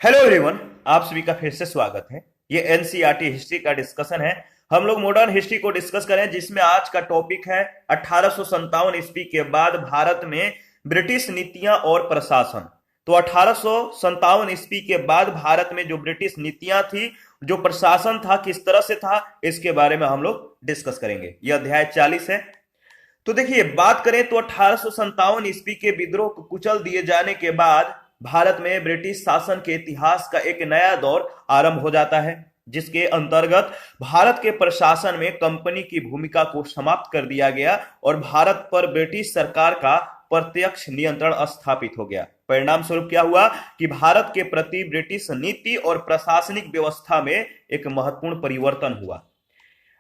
Hello everyone. आप सभी का फिर से स्वागत है। ये एनसीईआरटी हिस्ट्री का डिस्कशन है। हम लोग मॉडर्न हिस्ट्री को डिस्कस करें, जिसमें आज का टॉपिक है 1857 ईस्वी के बाद भारत में ब्रिटिश नीतियां और प्रशासन। तो 1857 ईस्वी के बाद भारत में जो ब्रिटिश नीतियां थी, जो प्रशासन था, किस तरह से था, इसके बारे में हम लोग डिस्कस करेंगे। यह अध्याय 40 है। तो देखिए, बात करें तो 1857 ईस्वी के विद्रोह को कुचल दिए जाने के बाद भारत में ब्रिटिश शासन के इतिहास का एक नया दौर आरंभ हो जाता है, जिसके अंतर्गत भारत के प्रशासन में कंपनी की भूमिका को समाप्त कर दिया गया और भारत पर ब्रिटिश सरकार का प्रत्यक्ष नियंत्रण स्थापित हो गया। परिणाम स्वरूप क्या हुआ कि भारत के प्रति ब्रिटिश नीति और प्रशासनिक व्यवस्था में एक महत्वपूर्ण परिवर्तन हुआ।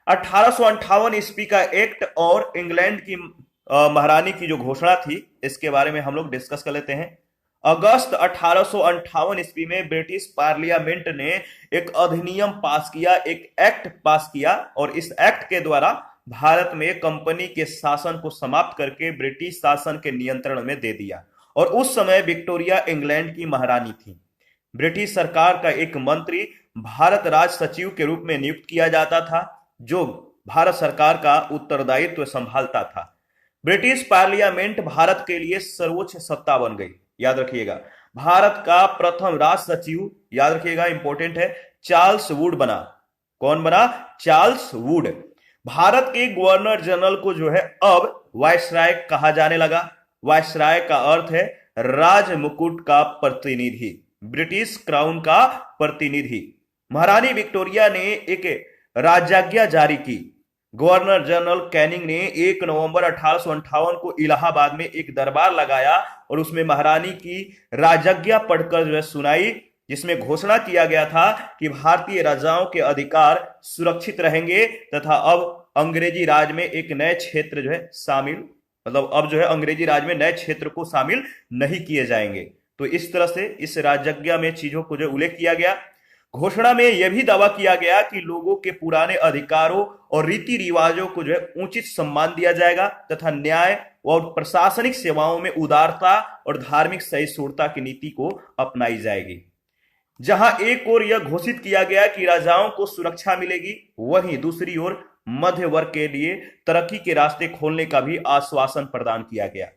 1858 ईस्वी का एक्ट और इंग्लैंड की महारानी की जो घोषणा थी, इसके बारे में हम लोग डिस्कस कर लेते हैं। अगस्त 1858 ईस्वी में ब्रिटिश पार्लियामेंट ने एक अधिनियम पास किया, एक एक्ट पास किया, और इस एक्ट के द्वारा भारत में कंपनी के शासन को समाप्त करके ब्रिटिश शासन के नियंत्रण में दे दिया। और उस समय विक्टोरिया इंग्लैंड की महारानी थी। ब्रिटिश सरकार का एक मंत्री भारत राज सचिव के रूप में नियुक्त किया जाता था, जो भारत सरकार का उत्तरदायित्व संभालता था। ब्रिटिश पार्लियामेंट भारत के लिए सर्वोच्च सत्ता बन गई। याद रखिएगा, भारत का प्रथम राज सचिव, याद रखिएगा, इंपॉर्टेंट है, चार्ल्स वुड बना। कौन बना? Charles Wood. भारत के गवर्नर जनरल को जो है अब वायसराय कहा जाने लगा। वायसराय का अर्थ है राज मुकुट का प्रतिनिधि, ब्रिटिश क्राउन का प्रतिनिधि। महारानी विक्टोरिया ने एक राजाज्ञा जारी की। गवर्नर जनरल कैनिंग ने 1 नवंबर 1858 को इलाहाबाद में एक दरबार लगाया और उसमें महारानी की राजाज्ञा पढ़कर जो है सुनाई, जिसमें घोषणा किया गया था कि भारतीय राजाओं के अधिकार सुरक्षित रहेंगे तथा अब अंग्रेजी राज में एक नए क्षेत्र जो है शामिल, मतलब अब जो है अंग्रेजी राज में नए क्षेत्र को शामिल नहीं किए जाएंगे। तो इस तरह से इस राजाज्ञा में चीजों को जो उल्लेख किया गया। घोषणा में यह भी दावा किया गया कि लोगों के पुराने अधिकारों और रीति रिवाजों को जो है उचित सम्मान दिया जाएगा तथा न्याय और प्रशासनिक सेवाओं में उदारता और धार्मिक सहिष्णुता की नीति को अपनाई जाएगी। जहां एक ओर यह घोषित किया गया कि राजाओं को सुरक्षा मिलेगी, वहीं दूसरी ओर मध्य वर्ग के लिए तरक्की के रास्ते खोलने का भी आश्वासन प्रदान किया गया।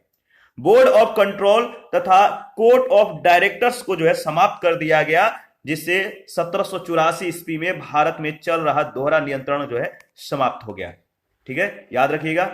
बोर्ड ऑफ कंट्रोल तथा कोर्ट ऑफ डायरेक्टर्स को जो है समाप्त कर दिया गया, जिससे 1784 ईस्वी में भारत में चल रहा दोहरा नियंत्रण जो है समाप्त हो गया। ठीक है, याद रखिएगा।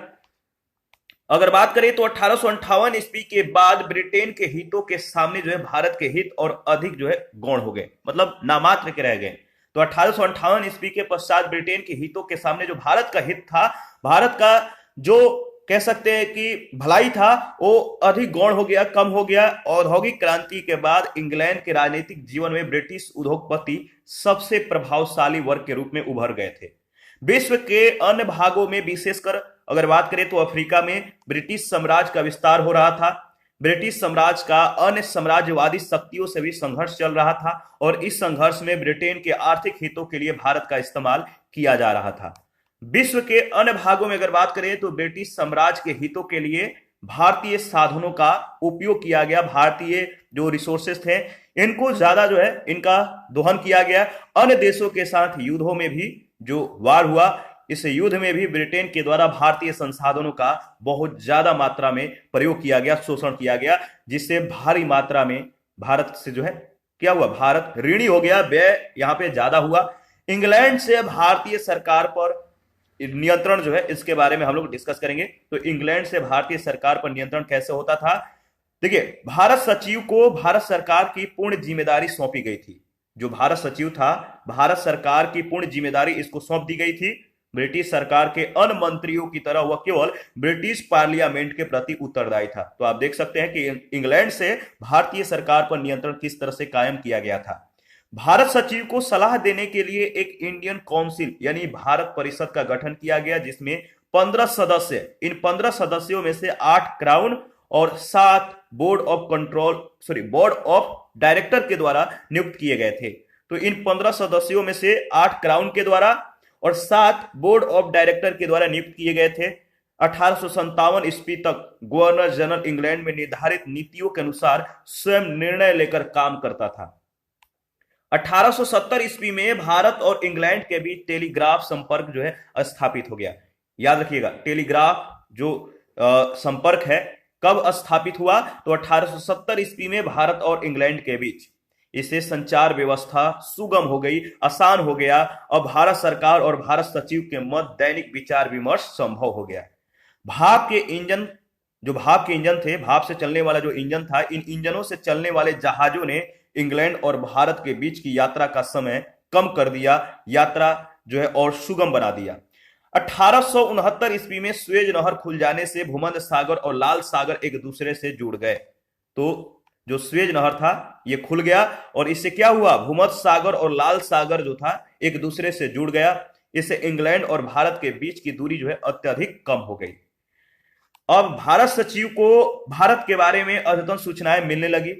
अगर बात करें तो 1858 ईस्वी के बाद ब्रिटेन के हितों के सामने जो है भारत के हित और अधिक जो है गौण हो गए, मतलब नामात्र के रह गए। तो 1858 ईस्वी के पश्चात ब्रिटेन के हितों के सामने जो भारत का हित था, भारत का जो कह सकते हैं कि भलाई था, वो अधिक गौण हो गया, कम हो गया। औद्योगिक क्रांति के बाद इंग्लैंड के राजनीतिक जीवन में ब्रिटिश उद्योगपति सबसे प्रभावशाली वर्ग के रूप में उभर गए थे। विश्व के अन्य भागों में, विशेषकर अगर बात करें तो अफ्रीका में, ब्रिटिश साम्राज्य का विस्तार हो रहा था। ब्रिटिश साम्राज्य का अन्य साम्राज्यवादी शक्तियों से भी संघर्ष चल रहा था और इस संघर्ष में ब्रिटेन के आर्थिक हितों के लिए भारत का इस्तेमाल किया जा रहा था। विश्व के अन्य भागों में अगर बात करें तो ब्रिटिश साम्राज्य के हितों के लिए भारतीय साधनों का उपयोग किया गया। भारतीय जो रिसोर्सेस थे, इनको ज्यादा जो है इनका दोहन किया गया। अन्य देशों के साथ युद्धों में भी जो वार हुआ, इस युद्ध में भी ब्रिटेन के द्वारा भारतीय संसाधनों का बहुत ज्यादा मात्रा में प्रयोग किया गया, शोषण किया गया, जिससे भारी मात्रा में भारत से जो है क्या हुआ, भारत ऋणी हो गया, व्यय यहां पे ज्यादा हुआ। इंग्लैंड से भारतीय सरकार पर नियंत्रण जो है, इसके बारे में हम लोग डिस्कस करेंगे। तो इंग्लैंड से भारतीय सरकार पर नियंत्रण कैसे होता था? देखिए, भारत सचिव को भारत सरकार की पूर्ण जिम्मेदारी सौंपी गई थी। जो भारत सचिव था, भारत सरकार की पूर्ण जिम्मेदारी इसको सौंप दी गई थी। ब्रिटिश सरकार के अन्य मंत्रियों की तरह वह केवल ब्रिटिश पार्लियामेंट के प्रति उत्तरदायी था। तो आप देख सकते हैं कि इंग्लैंड से भारतीय सरकार पर नियंत्रण किस तरह से कायम किया गया था। भारत सचिव को सलाह देने के लिए एक इंडियन काउंसिल यानी भारत परिषद का गठन किया गया, जिसमें 15 सदस्य, इन 15 सदस्यों में से 8 क्राउन और 7 बोर्ड ऑफ डायरेक्टर के द्वारा नियुक्त किए गए थे। तो इन 15 सदस्यों में से 8 क्राउन के द्वारा और 7 बोर्ड ऑफ डायरेक्टर के द्वारा नियुक्त किए गए थे। 1857 ईस्वी तक गवर्नर जनरल इंग्लैंड में निर्धारित नीतियों के अनुसार स्वयं निर्णय लेकर काम करता था। 1870 ईस्वी में भारत और इंग्लैंड के बीच टेलीग्राफ संपर्क जो है स्थापित हो गया। याद रखिएगा, टेलीग्राफ जो संपर्क है कब स्थापित हुआ, तो 1870 ईस्वी में भारत और इंग्लैंड के बीच। इससे संचार व्यवस्था सुगम हो गई, आसान हो गया और भारत सरकार और भारत सचिव के मध्य दैनिक विचार विमर्श संभव हो गया। भाप के इंजन, जो भाप के इंजन थे, भाप से चलने वाला जो इंजन था, इन इंजनों से चलने वाले जहाजों ने इंग्लैंड और भारत के बीच की यात्रा का समय कम कर दिया, यात्रा जो है और सुगम बना दिया। 1869 ईस्वी में स्वेज नहर खुल जाने से भूमध्य सागर और लाल सागर एक दूसरे से जुड़ गए। तो जो स्वेज नहर था ये खुल गया और इससे क्या हुआ, भूमध्य सागर और लाल सागर जो था एक दूसरे से जुड़ गया। इससे इंग्लैंड और भारत के बीच की दूरी जो है अत्यधिक कम हो गई। अब भारत सचिव को भारत के बारे में अद्यतन सूचनाएं मिलने लगी,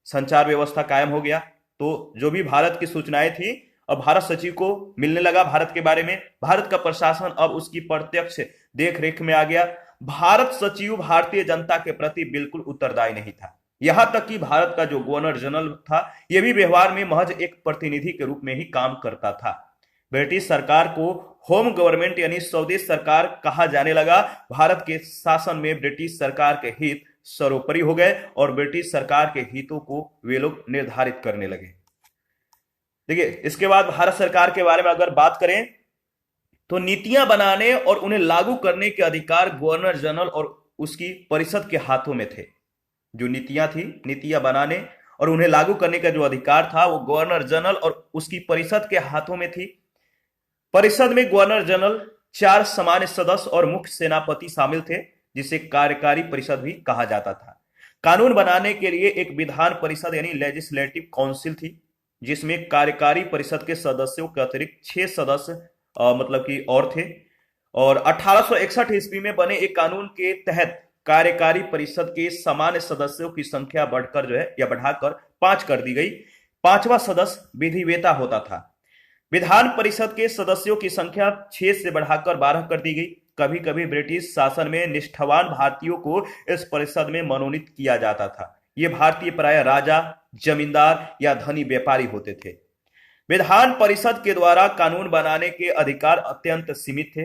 संचार व्यवस्था कायम हो गया। तो जो भी भारत की सूचनाएं थी अब भारत सचिव को मिलने लगा भारत के बारे में। भारत का प्रशासन अब उसकी प्रत्यक्ष देखरेख में आ गया। भारत सचिव भारतीय जनता के प्रति बिल्कुल उत्तरदायी नहीं था। यहां तक कि भारत का जो गवर्नर जनरल था यह भी व्यवहार में महज एक प्रतिनिधि के रूप में ही काम करता था। ब्रिटिश सरकार को होम गवर्नमेंट यानी स्वदेश सरकार कहा जाने लगा। भारत के शासन में ब्रिटिश सरकार के हित सर्वोपरि हो गए और ब्रिटिश सरकार के हितों को वे लोग निर्धारित करने लगे। देखिए, इसके बाद भारत सरकार के बारे में अगर बात करें तो नीतियां बनाने और उन्हें लागू करने के अधिकार गवर्नर जनरल और उसकी परिषद के हाथों में थे। जो नीतियां थी, नीतियां बनाने और उन्हें लागू करने का जो अधिकार था वो गवर्नर जनरल और उसकी परिषद के हाथों में थी। परिषद में गवर्नर जनरल, 4 सामान्य सदस्य और मुख्य सेनापति शामिल थे, जिसे कार्यकारी परिषद भी कहा जाता था। कानून बनाने के लिए एक विधान परिषद यानी लेजिस्लेटिव काउंसिल थी, जिसमें कार्यकारी परिषद के सदस्यों के अतिरिक्त 6 सदस्य मतलब कि और थे। और 1861 ईस्वी में बने एक कानून के तहत कार्यकारी परिषद के सामान्य सदस्यों की संख्या बढ़कर जो है या बढ़ाकर 5 कर दी गई। 5वां सदस्य विधिवेता होता था। विधान परिषद के सदस्यों की संख्या 6 से बढ़ाकर 12 कर दी गई। कभी कभी ब्रिटिश शासन में निष्ठावान भारतीयों को इस परिषद में मनोनीत किया जाता था। ये भारतीय प्रायः राजा, जमींदार या धनी व्यापारी होते थे। विधान परिषद के द्वारा कानून बनाने के अधिकार अत्यंत सीमित थे,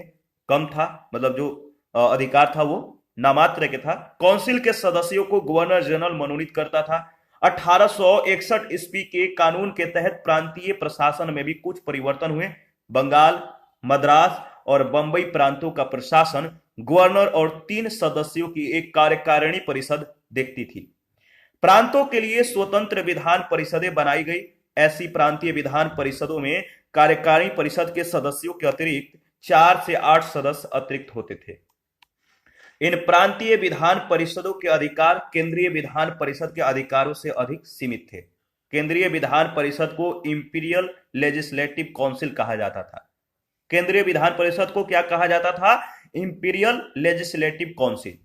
कम था, मतलब जो अधिकार था वो नामात्र के था। काउंसिल के सदस्यों को गवर्नर जनरल मनोनीत करता था। 1861 ईस्वी के कानून के तहत प्रांतीय प्रशासन में भी कुछ परिवर्तन हुए। बंगाल, मद्रास और बंबई प्रांतों का प्रशासन गवर्नर और 3 सदस्यों की एक कार्यकारिणी परिषद देखती थी। प्रांतों के लिए स्वतंत्र विधान परिषदें बनाई गई। ऐसी प्रांतीय विधान परिषदों में कार्यकारिणी परिषद के सदस्यों के अतिरिक्त 4 से 8 सदस्य अतिरिक्त होते थे। इन प्रांतीय विधान परिषदों के अधिकार केंद्रीय विधान परिषद के अधिकारों से अधिक सीमित थे। केंद्रीय विधान परिषद को इंपीरियल लेजिस्लेटिव काउंसिल कहा जाता था। केंद्रीय विधान परिषद को क्या कहा जाता था? Imperial legislative council.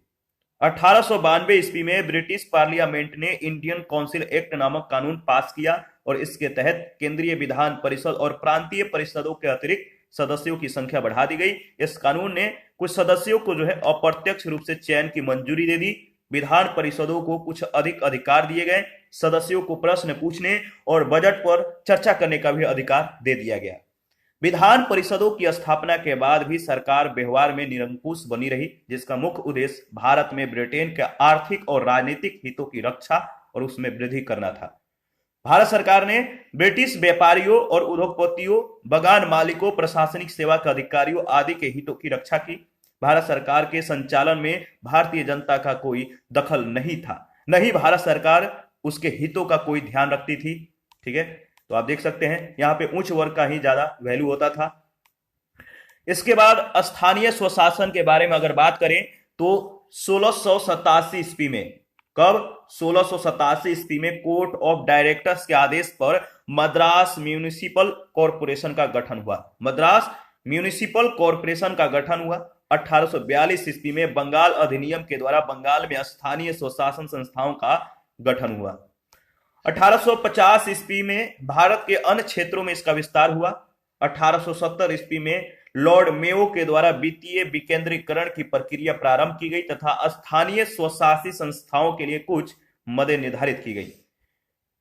1892 ईस्वी में ब्रिटिश पार्लियामेंट ने इंडियन काउंसिल एक्ट नामक कानून पास किया और इसके तहत केंद्रीय विधान परिषद और प्रांतीय परिषदों के अतिरिक्त सदस्यों की संख्या बढ़ा दी गई। इस कानून ने कुछ सदस्यों को जो है अप्रत्यक्ष रूप से चयन की मंजूरी दे दी। विधान परिषदों को कुछ अधिक अधिकार दिए गए। सदस्यों को प्रश्न पूछने और बजट पर चर्चा करने का भी अधिकार दे दिया गया। विधान परिषदों की स्थापना के बाद भी सरकार व्यवहार में निरंकुश बनी रही, जिसका मुख्य उद्देश्य भारत में ब्रिटेन के आर्थिक और राजनीतिक हितों की रक्षा और उसमें वृद्धि करना था। भारत सरकार ने ब्रिटिश व्यापारियों और उद्योगपतियों, बगान मालिकों, प्रशासनिक सेवा के अधिकारियों आदि के हितों की रक्षा की। भारत सरकार के संचालन में भारतीय जनता का कोई दखल नहीं था, न ही भारत सरकार उसके हितों का कोई ध्यान रखती थी। ठीक है, तो आप देख सकते हैं यहाँ पे उच्च वर्ग का ही ज्यादा वैल्यू होता था। इसके बाद स्थानीय स्वशासन के बारे में अगर बात करें तो 1687 ईस्वी में, कब? 1687 ईस्वी में कोर्ट ऑफ डायरेक्टर्स के आदेश पर मद्रास म्यूनिसिपल कॉरपोरेशन का गठन हुआ। मद्रास म्यूनिसिपल कॉरपोरेशन का गठन हुआ। 1842 ईस्वी में बंगाल अधिनियम के द्वारा बंगाल में स्थानीय स्वशासन संस्थाओं का गठन हुआ। 1850 ईस्वी में भारत के अन्य क्षेत्रों में इसका विस्तार हुआ। 1870 ईस्वी में लॉर्ड मेयो के द्वारा वित्तीय विकेंद्रीकरण की प्रक्रिया प्रारंभ की गई तथा स्थानीय स्वशासी संस्थाओं के लिए कुछ मदें निर्धारित की गई।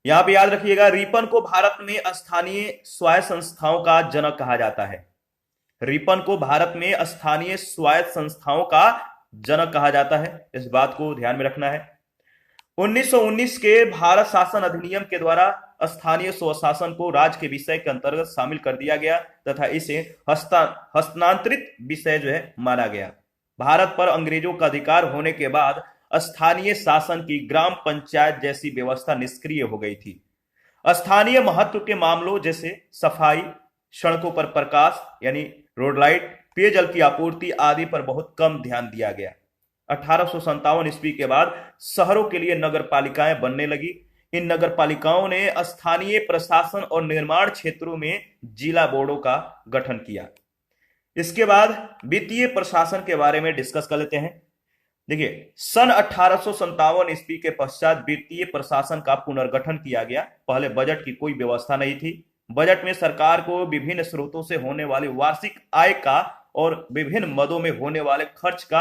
यहां पे याद रखिएगा, रिपन को भारत में स्थानीय स्वायत्त संस्थाओं का जनक कहा जाता है। रिपन को भारत में स्थानीय स्वायत्त संस्थाओं का जनक कहा जाता है, इस बात को ध्यान में रखना है। 1919 के भारत शासन अधिनियम के द्वारा स्थानीय स्वशासन को राज्य के विषय के अंतर्गत शामिल कर दिया गया तथा इसे हस्तांतरित विषय जो है माना गया। भारत पर अंग्रेजों का अधिकार होने के बाद स्थानीय शासन की ग्राम पंचायत जैसी व्यवस्था निष्क्रिय हो गई थी। स्थानीय महत्व के मामलों जैसे सफाई, सड़कों पर प्रकाश यानी रोड लाइट, पेयजल की आपूर्ति आदि पर बहुत कम ध्यान दिया गया। 1857 ईस्वी के बाद शहरों के लिए नगर पालिकाएं बनने लगी। इन नगर पालिकाओं ने स्थानीय प्रशासन और निर्माण क्षेत्रों में जिला बोर्डों का गठन किया। इसके बाद वित्तीय प्रशासन के बारे में डिस्कस कर लेते हैं। देखिए, सन 1857 ईस्वी के पश्चात वित्तीय प्रशासन का पुनर्गठन किया गया। पहले बजट की कोई व्यवस्था नहीं थी। बजट में सरकार को विभिन्न स्रोतों से होने वाली वार्षिक आय का और विभिन्न मदों में होने वाले खर्च का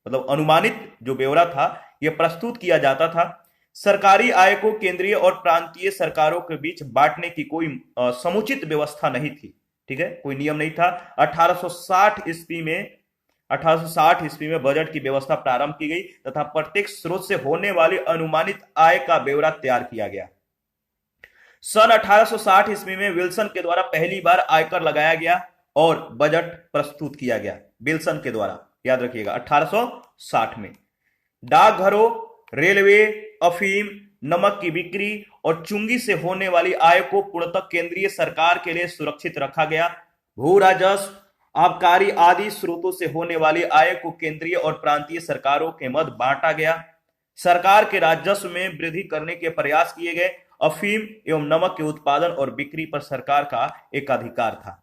अनुमानित जो ब्यौरा था यह प्रस्तुत किया जाता था। सरकारी आय को केंद्रीय और प्रांतीय सरकारों के बीच बांटने की कोई समुचित व्यवस्था नहीं थी। ठीक है, कोई नियम नहीं था। 1860 ईस्वी में बजट की व्यवस्था प्रारंभ की गई तथा प्रत्येक स्रोत से होने वाली अनुमानित आय का ब्यौरा तैयार किया गया। सन 1860 ईस्वी में विल्सन के द्वारा पहली बार आयकर लगाया गया और बजट प्रस्तुत किया गया। विल्सन के द्वारा, याद रखिएगा, 1860 में। डाकघरों, रेलवे, अफीम, नमक की बिक्री और चुंगी से होने वाली आय को पूर्णतः केंद्रीय सरकार के लिए सुरक्षित रखा गया। भू राजस्व, आबकारी आदि स्रोतों से होने वाली आय को केंद्रीय और प्रांतीय सरकारों के मध्य बांटा गया। सरकार के राजस्व में वृद्धि करने के प्रयास किए गए। अफीम एवं नमक के उत्पादन और बिक्री पर सरकार का एकाधिकार था।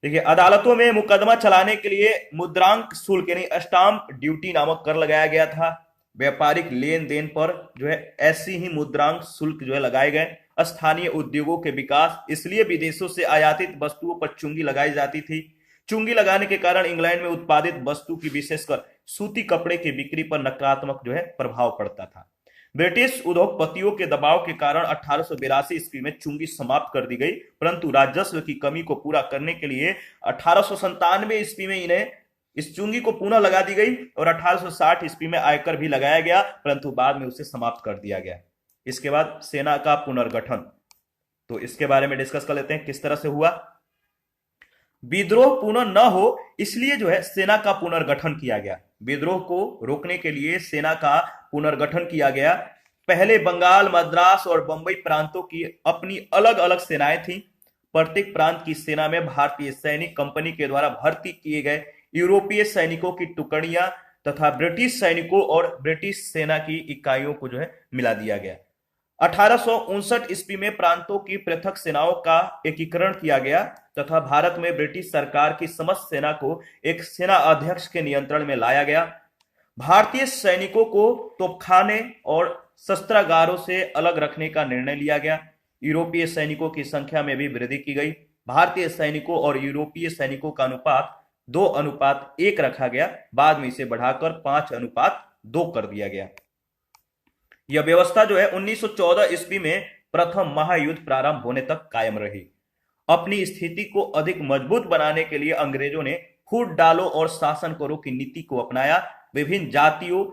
देखिए, अदालतों में मुकदमा चलाने के लिए मुद्रांक शुल्क यानी स्टाम्प ड्यूटी नामक कर लगाया गया था। व्यापारिक लेन देन पर जो है ऐसी ही मुद्रांक शुल्क जो है लगाए गए। स्थानीय उद्योगों के विकास, इसलिए विदेशों से आयातित वस्तुओं पर चुंगी लगाई जाती थी। चुंगी लगाने के कारण इंग्लैंड में उत्पादित वस्तु की विशेषकर सूती कपड़े की बिक्री पर नकारात्मक जो है प्रभाव पड़ता था। ब्रिटिश उद्योगपतियों के दबाव के कारण 1882 ईस्वी में चुंगी समाप्त कर दी गई, परंतु राजस्व की कमी को पूरा करने के लिए 1897 ईस्वी में इन्हें इस चुंगी को पुनः लगा दी गई और 1860 ईस्वी में आयकर भी लगाया गया, परंतु बाद में उसे समाप्त कर दिया गया। इसके बाद सेना का पुनर्गठन, तो इसके बारे में डिस्कस कर लेते हैं किस तरह से हुआ। विद्रोह पुनः न हो इसलिए जो है सेना का पुनर्गठन किया गया। विद्रोह को रोकने के लिए सेना का पुनर्गठन किया गया। पहले बंगाल, मद्रास और बंबई प्रांतों की अपनी अलग अलग सेनाएं थीं। प्रत्येक प्रांत की सेना में भारतीय सैनिक कंपनी के द्वारा भर्ती किए गए यूरोपीय सैनिकों की टुकड़ियां तथा ब्रिटिश सैनिकों और ब्रिटिश सेना की इकाइयों को जो है मिला दिया गया। 1859 ईस्वी में प्रांतों की पृथक सेनाओं का एकीकरण किया गया तथा भारत में ब्रिटिश सरकार की समस्त सेना को एक सेना अध्यक्ष के नियंत्रण में लाया गया। भारतीय सैनिकों को तोपखाने और शस्त्रागारों से अलग रखने का निर्णय लिया गया। यूरोपीय सैनिकों की संख्या में भी वृद्धि की गई। भारतीय सैनिकों और यूरोपीय सैनिकों का अनुपात 2:1 रखा गया। बाद में इसे बढ़ाकर 5:2 कर दिया गया। यह व्यवस्था जो है 1914 ईस्वी में प्रथम महायुद्ध प्रारंभ होने तक कायम रही। अपनी स्थिति को अधिक मजबूत बनाने के लिए अंग्रेजों ने फूट डालो और शासन करो की नीति को अपनाया। विभिन्न जातियों,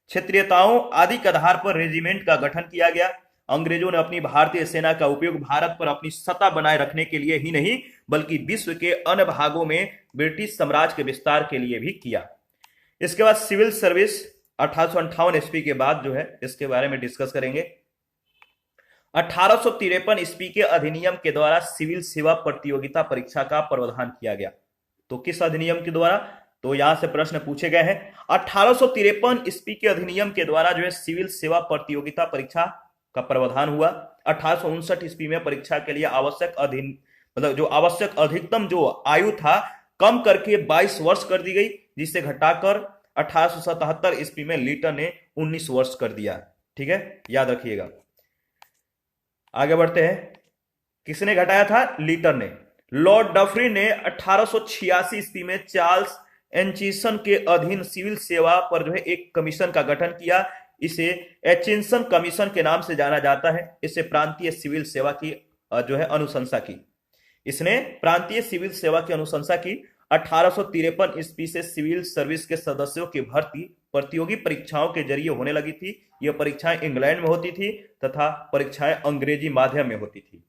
क्षेत्रीयताओं आदि के आधार पर रेजिमेंट का गठन किया गया। अंग्रेजों ने अपनी भारतीय सेना का उपयोग भारत पर अपनी सत्ता बनाए रखने के लिए ही नहीं बल्कि विश्व के अन्य भागों में ब्रिटिश साम्राज्य के विस्तार के लिए भी किया। इसके बाद सिविल सर्विस 1858 ईस्वी के बाद जो है इसके बारे में डिस्कस करेंगे। 1853 ईस्वी के अधिनियम के द्वारा सिविल सेवा प्रतियोगिता परीक्षा का प्रावधान किया गया। तो किस अधिनियम के द्वारा, तो यहां से प्रश्न पूछे गए हैं। 1853 ईस्वी के अधिनियम के द्वारा जो है सिविल सेवा प्रतियोगिता परीक्षा का प्रावधान हुआ। 1859 ईस्वी में परीक्षा के लिए आवश्यक आवश्यक अधिकतम जो आयु था कम करके 22 वर्ष कर दी गई, जिसे घटाकर 1877 ईस्वी में लीटन ने 19 वर्ष कर दिया। ठीक है, याद रखिएगा। आगे बढ़ते हैं। किसने घटाया था? लीटन ने। लॉर्ड डफरी ने 1886 ईस्वी में चार्ल्स एंचिसन के अधीन सिविल सेवा पर जो है एक कमीशन का गठन किया। इसे एचिंसन कमीशन के नाम से जाना जाता है। इसे प्रांतीय सिविल सेवा की जो है अनुशंसा की। इसने प्रांतीय सिविल सेवा की अनुशंसा की। 1853 ईस्वी से सिविल सर्विस के सदस्यों की भर्ती प्रतियोगी परीक्षाओं के जरिए होने लगी थी। यह परीक्षाएं इंग्लैंड में होती थी तथा परीक्षाएं अंग्रेजी माध्यम में होती थी।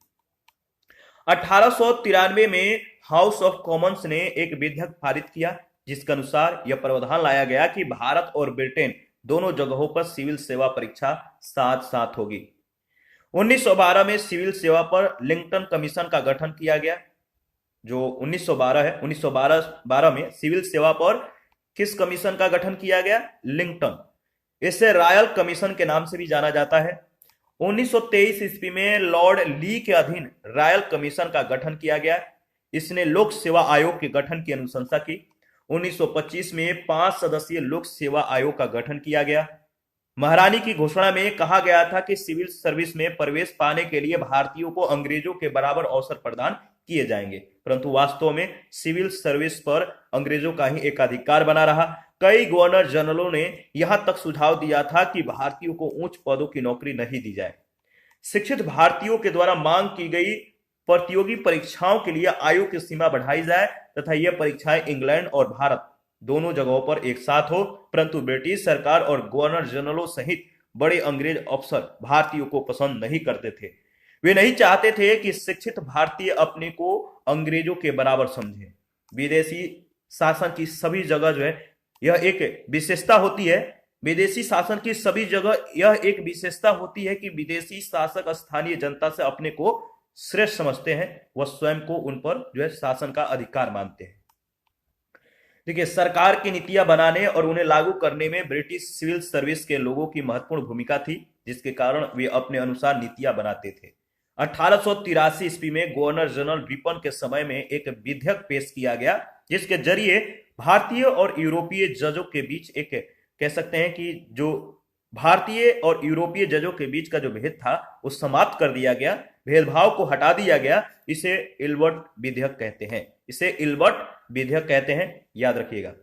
1893 में हाउस ऑफ कॉमन्स ने एक विधेयक पारित किया जिसके अनुसार यह प्रावधान लाया गया कि भारत और ब्रिटेन दोनों जगहों पर सिविल सेवा परीक्षा साथ साथ होगी। 1912 में सिविल सेवा पर लिंकन कमीशन का गठन किया गया। जो 1912 है, 1912 में सिविल सेवा पर किस कमीशन का गठन किया गया? लिंकन। इसे रॉयल कमीशन के नाम से भी जाना जाता है। 1923 ईस्वी में लॉर्ड ली के अधीन रॉयल कमीशन का गठन किया गया। इसने लोक सेवा आयोग के गठन की अनुशंसा की। 1925 में 5 सदस्यीय लोक सेवा आयोग का गठन किया गया। महारानी की घोषणा में कहा गया था कि सिविल सर्विस में प्रवेश पाने के लिए भारतीयों को अंग्रेजों के बराबर अवसर प्रदान किए जाएंगे, परंतु वास्तव में सिविल सर्विस पर अंग्रेजों का ही एकाधिकार बना रहा। कई गवर्नर जनरलों ने यहां तक सुझाव दिया था कि भारतीयों को उच्च पदों की नौकरी नहीं दी जाए। शिक्षित भारतीयों के द्वारा मांग की गई प्रतियोगी परीक्षाओं के लिए आयु की सीमा बढ़ाई जाए तथा यह परीक्षाएं इंग्लैंड और भारत दोनों जगहों पर एक साथ हो, परंतु ब्रिटिश सरकार और गवर्नर जनरलों सहित बड़े अंग्रेज अफसर भारतीयों को पसंद नहीं करते थे। वे नहीं चाहते थे कि शिक्षित भारतीय अपने को अंग्रेजों के बराबर समझें। विदेशी शासन की सभी जगह जो है यह एक विशेषता होती है। विदेशी शासन की सभी जगह यह एक विशेषता होती है कि विदेशी शासक स्थानीय जनता से अपने को श्रेष्ठ समझते हैं, वह स्वयं को उन पर जो है शासन का अधिकार मानते हैं। देखिए, सरकार की नीतियां बनाने और उन्हें लागू करने में ब्रिटिश सिविल सर्विस के लोगों की महत्वपूर्ण भूमिका थी, जिसके कारण वे अपने अनुसार नीतियां बनाते थे। 1883 ईस्वी में गवर्नर जनरल रिपन के समय में एक विधेयक पेश किया गया जिसके जरिए भारतीय और यूरोपीय जजों के बीच एक कह सकते हैं कि जो भारतीय और यूरोपीय जजों के बीच का जो भेद था वो समाप्त कर दिया गया, भेदभाव को हटा दिया गया। इसे इल्बर्ट विधेयक कहते हैं। इसे इल्बर्ट विधेयक कहते हैं, याद रखिएगा।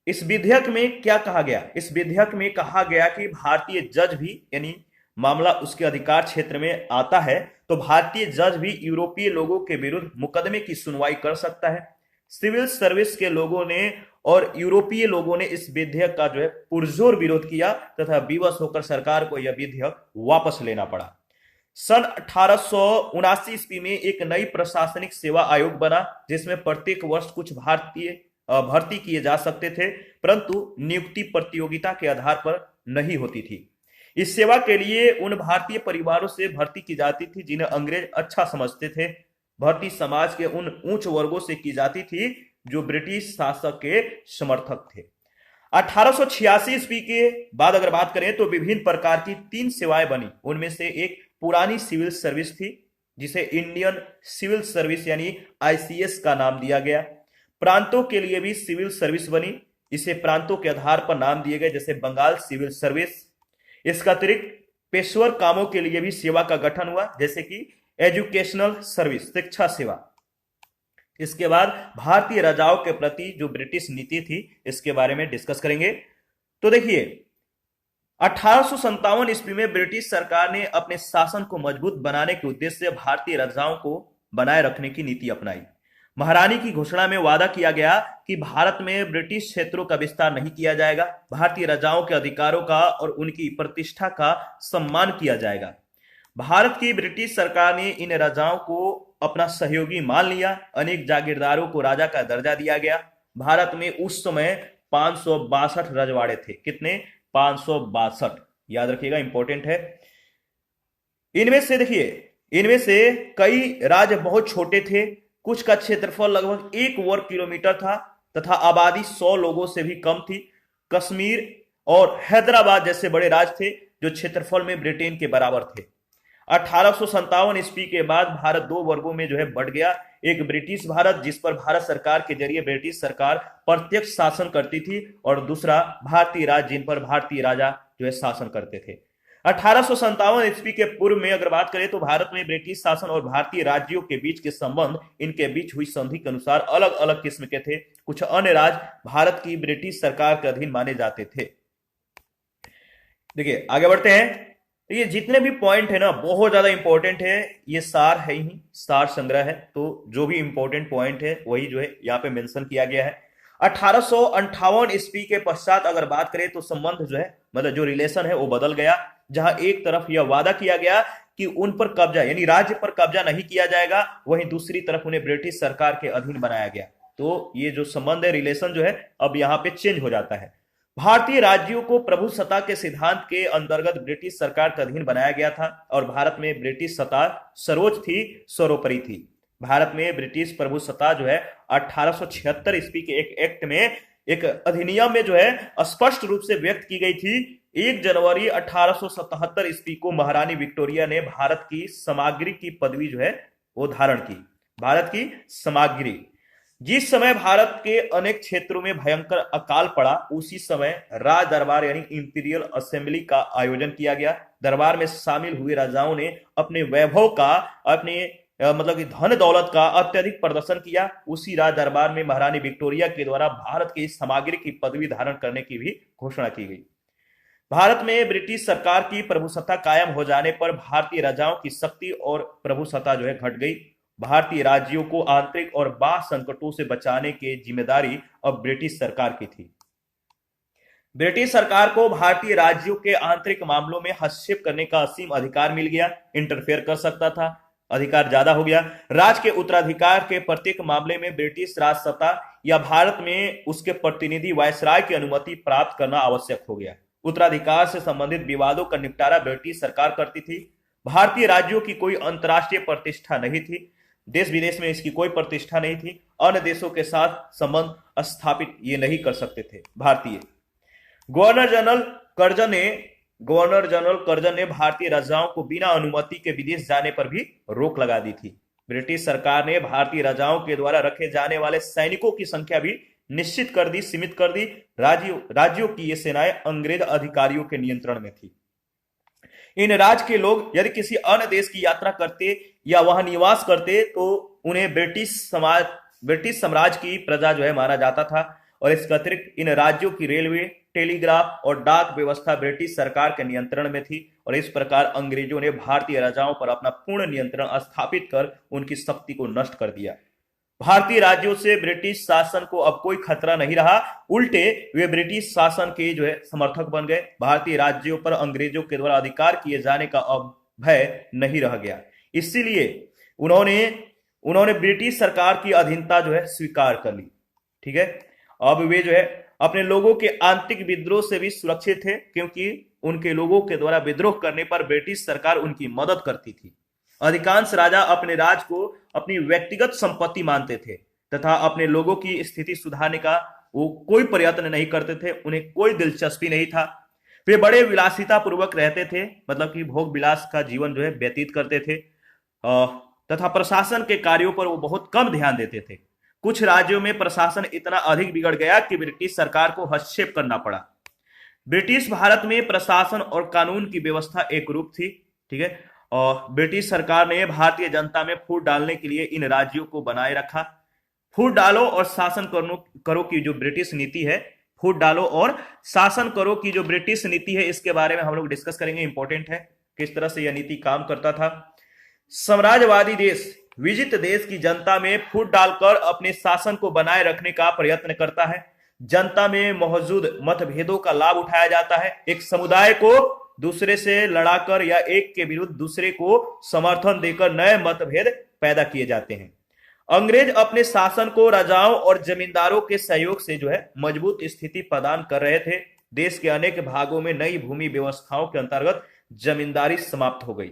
इस विधेयक में क्या कहा गया? इस विधेयक में कहा गया कि भारतीय जज भी, यानी मामला उसके अधिकार क्षेत्र में आता है तो भारतीय जज भी यूरोपीय लोगों के विरुद्ध मुकदमे की सुनवाई कर सकता है। सिविल सर्विस के लोगों ने और यूरोपीय लोगों ने इस विधेयक का जो है पुरजोर विरोध किया तथा विवश होकर सरकार को यह विधेयक वापस लेना पड़ा। सन 1879 ईस्वी में एक नई प्रशासनिक सेवा आयोग बना जिसमें प्रत्येक वर्ष कुछ भारतीय भर्ती किए जा सकते थे, परंतु नियुक्ति प्रतियोगिता के आधार पर नहीं होती थी। इस सेवा के लिए उन भारतीय परिवारों से भर्ती की जाती थी जिन्हें अंग्रेज अच्छा समझते थे। भर्ती समाज के उन उच्च वर्गों से की जाती थी जो ब्रिटिश शासक के समर्थक थे। 1886 ईस्वी के बाद अगर बात करें तो विभिन्न प्रकार की 3 सेवाएं बनी। उनमें से एक पुरानी सिविल सर्विस थी जिसे इंडियन सिविल सर्विस यानी आईसीएस का नाम दिया गया। प्रांतों के लिए भी सिविल सर्विस बनी, इसे प्रांतों के आधार पर नाम दिए गए, जैसे बंगाल सिविल सर्विस। इसका अतिरिक्त पेशेवर कामों के लिए भी सेवा का गठन हुआ, जैसे कि एजुकेशनल सर्विस, शिक्षा सेवा। इसके बाद भारतीय राजाओं के प्रति जो ब्रिटिश नीति थी इसके बारे में डिस्कस करेंगे। तो देखिए, 1857 ईस्वी में ब्रिटिश सरकार ने अपने शासन को मजबूत बनाने के उद्देश्य से भारतीय राजाओं को बनाए रखने की नीति अपनाई। महारानी की घोषणा में वादा किया गया कि भारत में ब्रिटिश क्षेत्रों का विस्तार नहीं किया जाएगा, भारतीय राजाओं के अधिकारों का और उनकी प्रतिष्ठा का सम्मान किया जाएगा। भारत की ब्रिटिश सरकार ने इन राजाओं को अपना सहयोगी मान लिया। अनेक जागीरदारों को राजा का दर्जा दिया गया। भारत में उस समय 562 रजवाड़े थे। कितने? 562, याद रखिएगा, इंपॉर्टेंट है। इनमें से देखिए, इनमें से कई राज्य बहुत छोटे थे, कुछ का क्षेत्रफल लगभग 1 वर्ग किलोमीटर था तथा आबादी 100 लोगों से भी कम थी। कश्मीर और हैदराबाद जैसे बड़े राज्य थे जो क्षेत्रफल में ब्रिटेन के बराबर थे। 1857 ईस्वी के बाद भारत 2 वर्गों में जो है बढ़ गया। एक ब्रिटिश भारत जिस पर भारत सरकार के जरिए ब्रिटिश सरकार प्रत्यक्ष शासन करती थी, और दूसरा भारतीय राज्य जिन पर भारतीय राजा जो है शासन करते थे। 1857 ईस्वी के पूर्व में अगर बात करें तो भारत में ब्रिटिश शासन और भारतीय राज्यों के बीच के संबंध इनके बीच हुई संधि के अनुसार अलग अलग किस्म के थे। कुछ अन्य राज्य भारत की ब्रिटिश सरकार के अधीन माने जाते थे। देखिए आगे बढ़ते हैं। तो ये जितने भी पॉइंट है ना बहुत ज्यादा इंपॉर्टेंट है, ये सार है ही, सार संग्रह है, तो जो भी इंपॉर्टेंट पॉइंट है वही जो है यहाँ पे मेंशन किया गया है। 1858 ईस्वी के पश्चात अगर बात करें तो संबंध जो है मतलब जो रिलेशन है वो बदल गया, जहां एक तरफ यह वादा किया गया कि उन पर कब्जा यानी राज्य पर कब्जा नहीं किया जाएगा, वहीं दूसरी तरफ उन्हें ब्रिटिश सरकार के अधीन बनाया गया। तो ये जो संबंध है, रिलेशन जो है अब यहाँ पे चेंज हो जाता है। भारतीय राज्यों को प्रभुसत्ता के सिद्धांत के अंतर्गत ब्रिटिश सरकार के अधीन बनाया गया था और भारत में ब्रिटिश सत्ता सर्वोच्च थी, सर्वोपरि थी। भारत में ब्रिटिश प्रभुसत्ता जो है 1876 ईस्वी के एक एक्ट में, एक अधिनियम में जो है स्पष्ट रूप से व्यक्त की गई थी। 1 जनवरी 1877 ईस्वी को महारानी विक्टोरिया ने भारत की समाग्री की पदवी जो है वो धारण की। भारत की समाग्री, जिस समय भारत के अनेक क्षेत्रों में भयंकर अकाल पड़ा, उसी समय राज दरबार यानी इंपीरियल असेंबली का आयोजन किया गया। दरबार में शामिल हुए राजाओं ने अपने वैभव का, अपने मतलब कि धन दौलत का अत्यधिक प्रदर्शन किया। उसी राज दरबार में महारानी विक्टोरिया के द्वारा भारत की सामग्री की पदवी धारण करने की भी घोषणा की गई। भारत में ब्रिटिश सरकार की प्रभुसत्ता कायम हो जाने पर भारतीय राजाओं की शक्ति और प्रभुसत्ता जो है घट गई। भारतीय राज्यों को आंतरिक और बाह्य संकटों से बचाने की जिम्मेदारी अब ब्रिटिश सरकार की थी। ब्रिटिश सरकार को भारतीय राज्यों के आंतरिक मामलों में हस्तक्षेप करने का असीम अधिकार मिल गया, इंटरफेयर कर सकता था, अधिकार ज्यादा हो गया। राज्य के उत्तराधिकार के प्रत्येक मामले में ब्रिटिश राजसत्ता या भारत में उसके प्रतिनिधि वायसराय की अनुमति प्राप्त करना आवश्यक हो गया। उत्तराधिकार से संबंधित विवादों का निपटारा ब्रिटिश सरकार करती थी। भारतीय राज्यों की कोई अंतर्राष्ट्रीय प्रतिष्ठा नहीं थी, देश विदेश में इसकी कोई प्रतिष्ठा नहीं थी, अन्य देशों के साथ संबंध स्थापित ये नहीं कर सकते थे भारतीय। गवर्नर जनरल कर्जन ने भारतीय राजाओं को बिना अनुमति के विदेश जाने पर भी रोक लगा दी थी। ब्रिटिश सरकार ने भारतीय राजाओं के द्वारा रखे जाने वाले सैनिकों की संख्या भी निश्चित कर दी, सीमित कर दी। राज्यों की ये सेनाएं अंग्रेज अधिकारियों के नियंत्रण में थी। इन राज्य के लोग यदि किसी अन्य देश की यात्रा करते या वहां निवास करते तो उन्हें ब्रिटिश साम्राज्य की प्रजा जो है माना जाता था। और इसके अतिरिक्त इन राज्यों की रेलवे, टेलीग्राफ और डाक व्यवस्था ब्रिटिश सरकार के नियंत्रण में थी। और इस प्रकार अंग्रेजों ने भारतीय राजाओं पर अपना पूर्ण नियंत्रण स्थापित कर उनकी शक्ति को नष्ट कर दिया। भारतीय राज्यों से ब्रिटिश शासन को अब कोई खतरा नहीं रहा, उल्टे वे ब्रिटिश शासन के जो है समर्थक बन गए। भारतीय राज्यों पर अंग्रेजों के द्वारा अधिकार किए जाने का अब भय नहीं रह गया। इसीलिए उन्होंने ब्रिटिश सरकार की अधीनता जो है स्वीकार कर ली। ठीक है, अब वे जो है अपने लोगों के आंतरिक विद्रोह से भी सुरक्षित थे, क्योंकि उनके लोगों के द्वारा विद्रोह करने पर ब्रिटिश सरकार उनकी मदद करती थी। अधिकांश राजा अपने राज को अपनी व्यक्तिगत संपत्ति मानते थे तथा अपने लोगों की स्थिति सुधारने का वो कोई प्रयत्न नहीं करते थे, उन्हें कोई दिलचस्पी नहीं था। वे बड़े विलासिता पूर्वक रहते थे, मतलब कि भोग विलास का जीवन जो है व्यतीत करते थे, तथा प्रशासन के कार्यों पर वो बहुत कम ध्यान देते थे। कुछ राज्यों में प्रशासन इतना अधिक बिगड़ गया कि ब्रिटिश सरकार को हस्तक्षेप करना पड़ा। ब्रिटिश भारत में प्रशासन और कानून की व्यवस्था एक रूप थी। ठीक है, और ब्रिटिश सरकार ने भारतीय जनता में फूट डालने के लिए इन राज्यों को बनाए रखा। फूट डालो और शासन करो की जो ब्रिटिश नीति है, फूट डालो और शासन करो की जो ब्रिटिश नीति है, इसके बारे में हम लोग डिस्कस करेंगे। इंपॉर्टेंट है किस तरह से यह नीति काम करता था। साम्राज्यवादी देश विजित देश की जनता में फूट डालकर अपने शासन को बनाए रखने का प्रयत्न करता है। जनता में मौजूद मतभेदों का लाभ उठाया जाता है। एक समुदाय को दूसरे से लड़ाकर या एक के विरुद्ध दूसरे को समर्थन देकर नए मतभेद पैदा किए जाते हैं। अंग्रेज अपने शासन को राजाओं और जमींदारों के सहयोग से जो है मजबूत स्थिति प्रदान कर रहे थे। देश के अनेक भागों में नई भूमि व्यवस्थाओं के अंतर्गत जमींदारी समाप्त हो गई।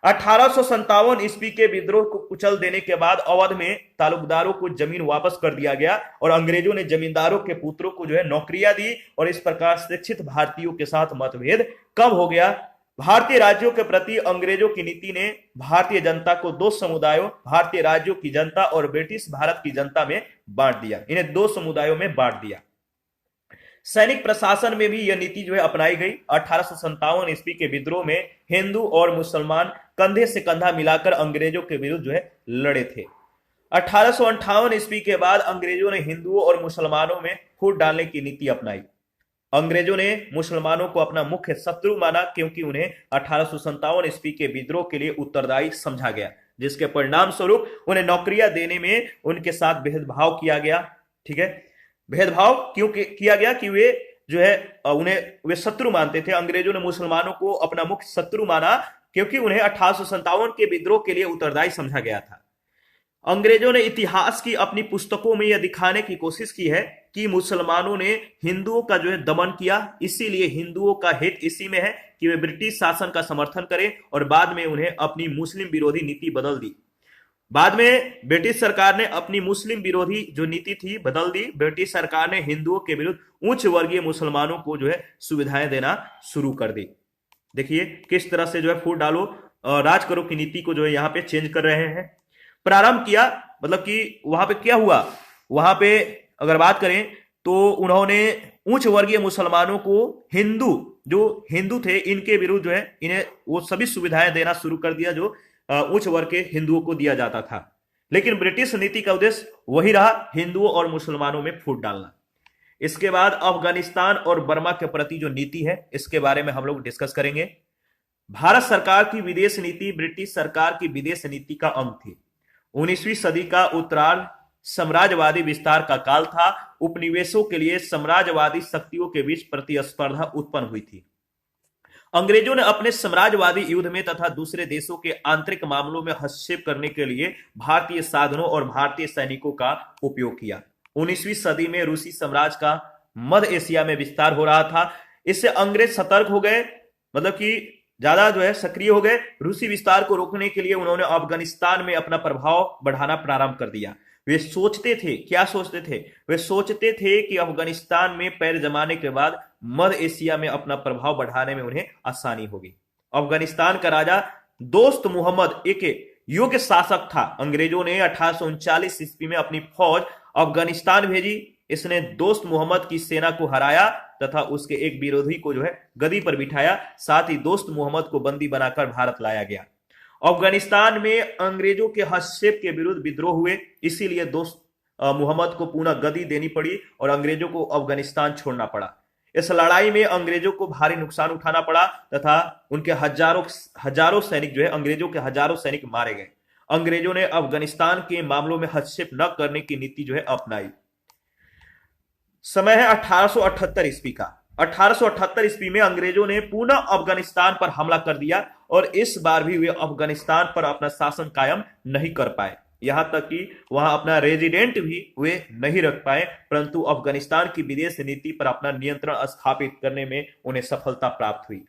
1857 ईस्वी के विद्रोह को कुचल देने के बाद अवध में तालुकदारों को जमीन वापस कर दिया गया और अंग्रेजों ने जमींदारों के पुत्रों को जो है नौकरियां दी और इस प्रकार शिक्षित भारतीयों के साथ मतभेद कम हो गया। भारतीय राज्यों के प्रति अंग्रेजों की नीति ने भारतीय जनता को दो समुदायों, भारतीय राज्यों की जनता और ब्रिटिश भारत की जनता में बांट दिया। इन्हें दो समुदायों में बांट दिया। सैनिक प्रशासन में भी यह नीति जो है अपनाई गई। 1857 ईस्वी के विद्रोह में हिंदू और मुसलमान कंधे से कंधा मिलाकर अंग्रेजों के विरुद्ध जो है लड़े थे। 1858 ईस्वी के बाद अंग्रेजों ने हिंदुओं और मुसलमानों में फूट डालने की नीति अपनाई। अंग्रेजों ने मुसलमानों को अपना मुख्य शत्रु माना क्योंकि उन्हें 1857 ईस्वी के विद्रोह के लिए उत्तरदायी समझा गया, जिसके परिणाम स्वरूप उन्हें नौकरियां देने में उनके साथ भेदभाव किया गया। ठीक है, भेदभाव क्यों किया गया कि वे जो है उन्हें वे शत्रु मानते थे। अंग्रेजों ने मुसलमानों को अपना मुख्य शत्रु माना क्योंकि उन्हें 1857 के विद्रोह के लिए उत्तरदायी समझा गया था। अंग्रेजों ने इतिहास की अपनी पुस्तकों में यह दिखाने की कोशिश की है कि मुसलमानों ने हिंदुओं का जो है दमन किया, इसीलिए हिंदुओं का हित इसी में है कि वे ब्रिटिश शासन का समर्थन करें, और बाद में उन्हें अपनी मुस्लिम विरोधी नीति बदल दी। बाद में ब्रिटिश सरकार ने अपनी मुस्लिम विरोधी जो नीति थी बदल दी। ब्रिटिश सरकार ने हिंदुओं के विरुद्ध उच्च वर्गीय मुसलमानों को जो है सुविधाएं देना शुरू कर दी। देखिए किस तरह से जो है फूट डालो राज करो की नीति को जो है यहाँ पे चेंज कर रहे हैं, प्रारंभ किया। मतलब कि वहां पे क्या हुआ, वहां पे अगर बात करें तो उन्होंने उच्च वर्गीय मुसलमानों को जो हिंदू थे इनके विरुद्ध जो है इन्हें वो सभी सुविधाएं देना शुरू कर दिया जो उच्च वर्ग के हिंदुओं को दिया जाता था। लेकिन ब्रिटिश नीति का उद्देश्य वही रहा, हिंदुओं और मुसलमानों में फूट डालना। इसके बाद अफगानिस्तान और बर्मा के प्रति जो नीति है इसके बारे में हम लोग डिस्कस करेंगे। भारत सरकार की विदेश नीति ब्रिटिश सरकार की विदेश नीति का अंग थी। 19वीं सदी का उत्तरार्ध साम्राज्यवादी विस्तार का काल था। उपनिवेशों के लिए साम्राज्यवादी शक्तियों के बीच प्रतिस्पर्धा उत्पन्न हुई थी। अंग्रेजों ने अपने साम्राज्यवादी युद्ध में तथा दूसरे देशों के आंतरिक मामलों में हस्तक्षेप करने के लिए भारतीय साधनों और भारतीय सैनिकों का उपयोग किया। 19वीं सदी में रूसी साम्राज्य का मध्य एशिया में विस्तार हो रहा था। इससे अंग्रेज सतर्क हो गए, मतलब कि ज्यादा जो है सक्रिय हो गए। रूसी विस्तार को रोकने के लिए उन्होंने अफगानिस्तान में अपना प्रभाव बढ़ाना प्रारंभ कर दिया। वे सोचते थे, क्या सोचते थे, वे सोचते थे कि अफगानिस्तान में पैर जमाने के बाद मध्य एशिया में अपना प्रभाव बढ़ाने में उन्हें आसानी होगी। अफगानिस्तान का राजा दोस्त मोहम्मद एक योग्य शासक था। अंग्रेजों ने 1839 ईस्वी में अपनी फौज अफगानिस्तान भेजी। इसने दोस्त मोहम्मद की सेना को हराया तथा उसके एक विरोधी को जो है गद्दी पर बिठाया। साथ ही दोस्त मोहम्मद को बंदी बनाकर भारत लाया गया। अफगानिस्तान में अंग्रेजों के हस्तक्षेप के विरुद्ध विद्रोह हुए, इसीलिए दोस्त मोहम्मद को पुनः गद्दी देनी पड़ी और अंग्रेजों को अफगानिस्तान छोड़ना पड़ा। इस लड़ाई में अंग्रेजों को भारी नुकसान उठाना पड़ा तथा उनके हजारों सैनिक जो है अंग्रेजों के हजारों सैनिक मारे गए। अंग्रेजों ने अफगानिस्तान के मामलों में हस्तक्षेप न करने की नीति जो है अपनाई। समय है 1878 ईस्वी का। 1878 ईस्वी में अंग्रेजों ने पुनः अफगानिस्तान पर हमला कर दिया और इस बार भी वे अफगानिस्तान पर अपना शासन कायम नहीं कर पाए। यहां तक कि वहां अपना रेजिडेंट भी वे नहीं रख पाए, परंतु अफगानिस्तान की विदेश नीति पर अपना नियंत्रण स्थापित करने में उन्हें सफलता प्राप्त हुई।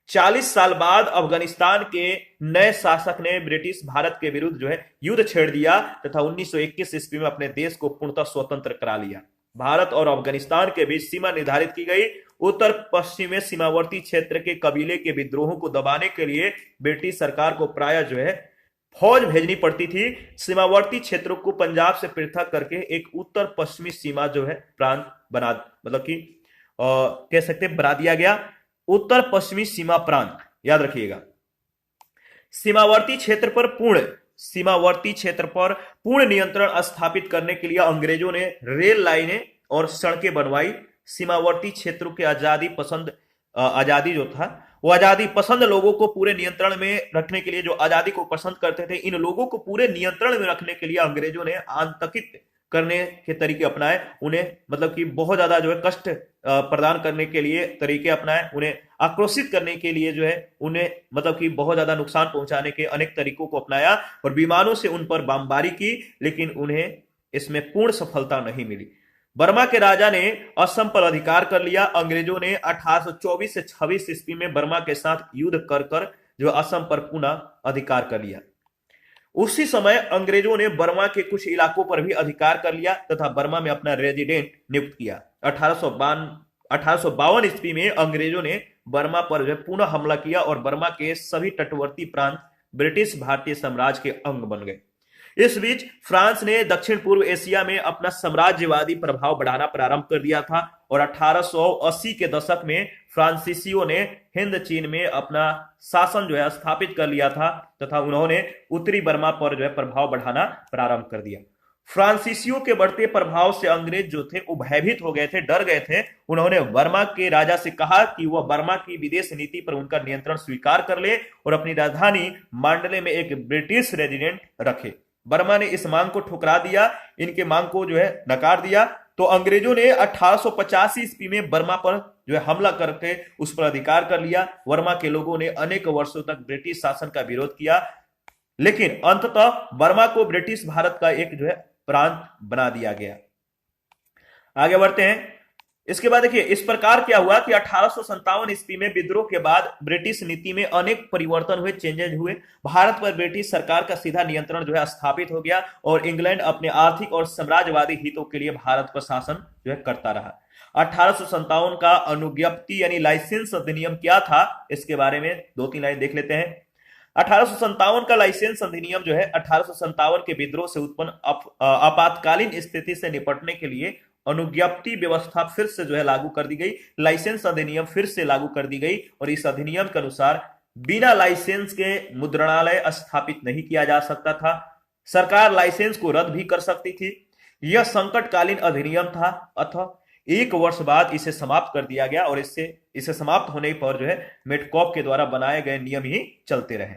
40 साल बाद अफगानिस्तान के नए शासक ने ब्रिटिश भारत के विरुद्ध जो है युद्ध छेड़ दिया तथा 1921 ईस्वी में अपने देश को पूर्णतः स्वतंत्र करा लिया। भारत और अफगानिस्तान के बीच सीमा निर्धारित की गई। उत्तर पश्चिम में सीमावर्ती क्षेत्र के कबीले के विद्रोहों को दबाने के लिए ब्रिटिश सरकार को प्रायः जो है फौज भेजनी पड़ती थी। सीमावर्ती क्षेत्रों को पंजाब से पृथक करके एक उत्तर पश्चिमी सीमा जो है प्रांत बना, मतलब कि कह सकते बना दिया गया। उत्तर पश्चिमी सीमा प्रांत याद रखिएगा। सीमावर्ती क्षेत्र पर पूर्ण नियंत्रण स्थापित करने के लिए अंग्रेजों ने रेल लाइनें और सड़कें बनवाई। सीमावर्ती क्षेत्रों के आजादी जो था वो आजादी पसंद लोगों को पूरे नियंत्रण में रखने के लिए, जो आजादी को पसंद करते थे, इन लोगों को पूरे नियंत्रण में रखने के लिए अंग्रेजों ने आतंकित करने के तरीके अपनाए। उन्हें मतलब कि बहुत ज्यादा जो है कष्ट प्रदान करने के लिए तरीके अपनाए। उन्हें आक्रोशित करने के लिए जो है उन्हें मतलब कि बहुत ज्यादा नुकसान पहुंचाने के अनेक तरीकों को अपनाया और विमानों से उन पर बमबारी की, लेकिन उन्हें इसमें पूर्ण सफलता नहीं मिली। बर्मा के राजा ने असम पर अधिकार कर लिया। अंग्रेजों ने 1824 से 26 ईस्वी में बर्मा के साथ युद्ध कर जो असम पर पुनः अधिकार कर लिया। उसी समय अंग्रेजों ने बर्मा के कुछ इलाकों पर भी अधिकार कर लिया तथा बर्मा में अपना रेजिडेंट नियुक्त किया। 1852 ईस्वी में अंग्रेजों ने बर्मा पर पुनः हमला किया और बर्मा के सभी तटवर्ती प्रांत ब्रिटिश भारतीय साम्राज्य के अंग बन गए। इस बीच फ्रांस ने दक्षिण पूर्व एशिया में अपना साम्राज्यवादी प्रभाव बढ़ाना प्रारंभ कर दिया था और 1880 के दशक में फ्रांसीसियों ने हिंद चीन में अपना शासन जो है स्थापित कर लिया था तथा उन्होंने उत्तरी बर्मा पर जो है प्रभाव बढ़ाना प्रारंभ कर दिया। फ्रांसीसियों के बढ़ते प्रभाव से अंग्रेज जो थे वो भयभीत हो गए थे, डर गए थे। उन्होंने बर्मा के राजा से कहा कि वह बर्मा की विदेश नीति पर उनका नियंत्रण स्वीकार कर ले और अपनी राजधानी मांडले में एक ब्रिटिश रेजिडेंट रखे। बर्मा ने इस मांग को ठुकरा दिया, इनके मांग को जो है नकार दिया। तो अंग्रेजों ने 1885 ईस्वी में बर्मा पर जो है हमला करके उस पर अधिकार कर लिया। बर्मा के लोगों ने अनेक वर्षों तक ब्रिटिश शासन का विरोध किया, लेकिन अंततः बर्मा को ब्रिटिश भारत का एक जो है प्रांत बना दिया गया। आगे बढ़ते हैं। इसके बाद देखिए इस प्रकार क्या हुआ कि 1857 ईस्वी में विद्रोह के बाद ब्रिटिश नीति में अनेक परिवर्तन हुए, चेंजेज हुए। भारत पर ब्रिटिश सरकार का सीधा नियंत्रण जो है स्थापित हो गया और इंग्लैंड अपने आर्थिक और साम्राज्यवादी हितों के लिए भारत पर शासन जो है करता रहा। 1857 का अनुज्ञप्ति यानी लाइसेंस अधिनियम क्या था, इसके बारे में 2-3 लाइन देख लेते हैं। 1857 का लाइसेंस अधिनियम जो है 1857 के विद्रोह से उत्पन्न आपातकालीन स्थिति से निपटने के लिए अनुज्ञप्ति व्यवस्था फिर से जो है लागू कर दी गई। लाइसेंस अधिनियम फिर से लागू कर दी गई और इस अधिनियम के अनुसार बिना लाइसेंस के मुद्रणालय स्थापित नहीं किया जा सकता था। सरकार लाइसेंस को रद्द भी कर सकती थी। यह संकटकालीन अधिनियम था, अतः 1 वर्ष बाद इसे समाप्त कर दिया गया और इसे समाप्त होने पर जो है मेटकॉप के द्वारा बनाए गए नियम ही चलते रहे।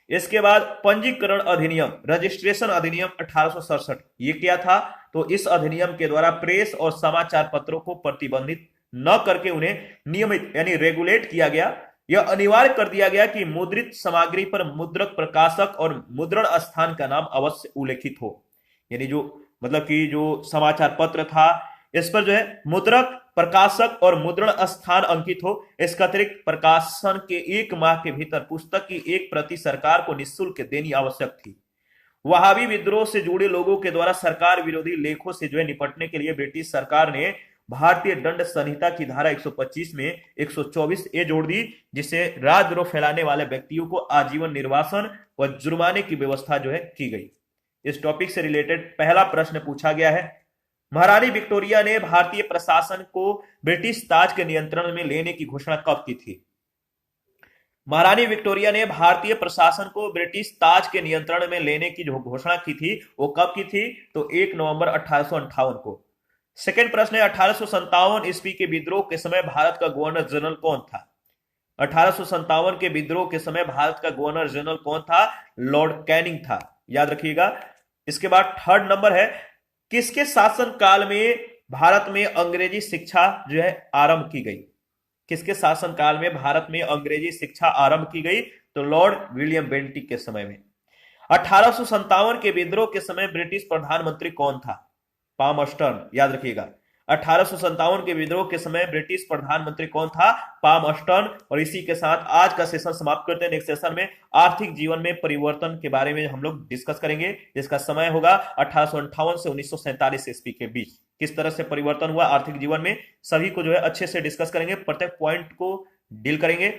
इसके बाद पंजीकरण अधिनियम, रजिस्ट्रेशन अधिनियम 1867, ये क्या था? तो इस अधिनियम के द्वारा प्रेस और समाचार पत्रों को प्रतिबंधित न करके उन्हें नियमित यानी रेगुलेट किया गया। यह अनिवार्य कर दिया गया कि मुद्रित सामग्री पर मुद्रक, प्रकाशक और मुद्रण स्थान का नाम अवश्य उल्लेखित हो। यानी जो मतलब कि जो समाचार पत्र था इस पर जो है मुद्रक, प्रकाशक और मुद्रण स्थान अंकित हो। इसका अतिरिक्त प्रकाशन के 1 माह के भीतर पुस्तक की 1 प्रति सरकार को निःशुल्क देनी आवश्यक थी। वहाबी विद्रोह से जुड़े लोगों के द्वारा सरकार विरोधी लेखों से जो है निपटने के लिए ब्रिटिश सरकार ने भारतीय दंड संहिता की धारा 125 में 124 ए जोड़ दी, जिसे राजद्रोह फैलाने वाले व्यक्तियों को आजीवन निर्वासन व जुर्माने की व्यवस्था जो है की गई। इस टॉपिक से रिलेटेड पहला प्रश्न पूछा गया है, महारानी विक्टोरिया ने भारतीय प्रशासन को ब्रिटिश ताज के नियंत्रण में लेने की घोषणा कब की थी? महारानी विक्टोरिया ने भारतीय प्रशासन को ब्रिटिश ताज के नियंत्रण में लेने की जो घोषणा की थी वो कब की थी? तो 1 नवंबर 1858 को। सेकंड प्रश्न है, 1857 ईस्वी के विद्रोह के समय भारत का गवर्नर जनरल कौन था? 1857 के विद्रोह के समय भारत का गवर्नर जनरल कौन था? लॉर्ड कैनिंग था, याद रखिएगा। इसके बाद थर्ड नंबर है, किसके शासन काल में भारत में अंग्रेजी शिक्षा जो है आरंभ की गई? किसके शासन काल में भारत में अंग्रेजी शिक्षा आरंभ की गई? तो लॉर्ड विलियम बेंटिक के समय में। 1857 के विद्रोह के समय ब्रिटिश प्रधानमंत्री कौन था? पामस्टर्न, याद रखिएगा। 1857 के विद्रोह के समय ब्रिटिश प्रधानमंत्री कौन था? पामस्टर्न। और इसी के साथ आज का सेशन समाप्त करते हैं। नेक्स्ट सेशन में आर्थिक जीवन में परिवर्तन के बारे में हम लोग डिस्कस करेंगे, जिसका समय होगा 1858 से 1947 ईस्वी के बीच। किस तरह से परिवर्तन हुआ आर्थिक जीवन में, सभी को जो है अच्छे से डिस्कस करेंगे, प्रत्येक पॉइंट को डील करेंगे।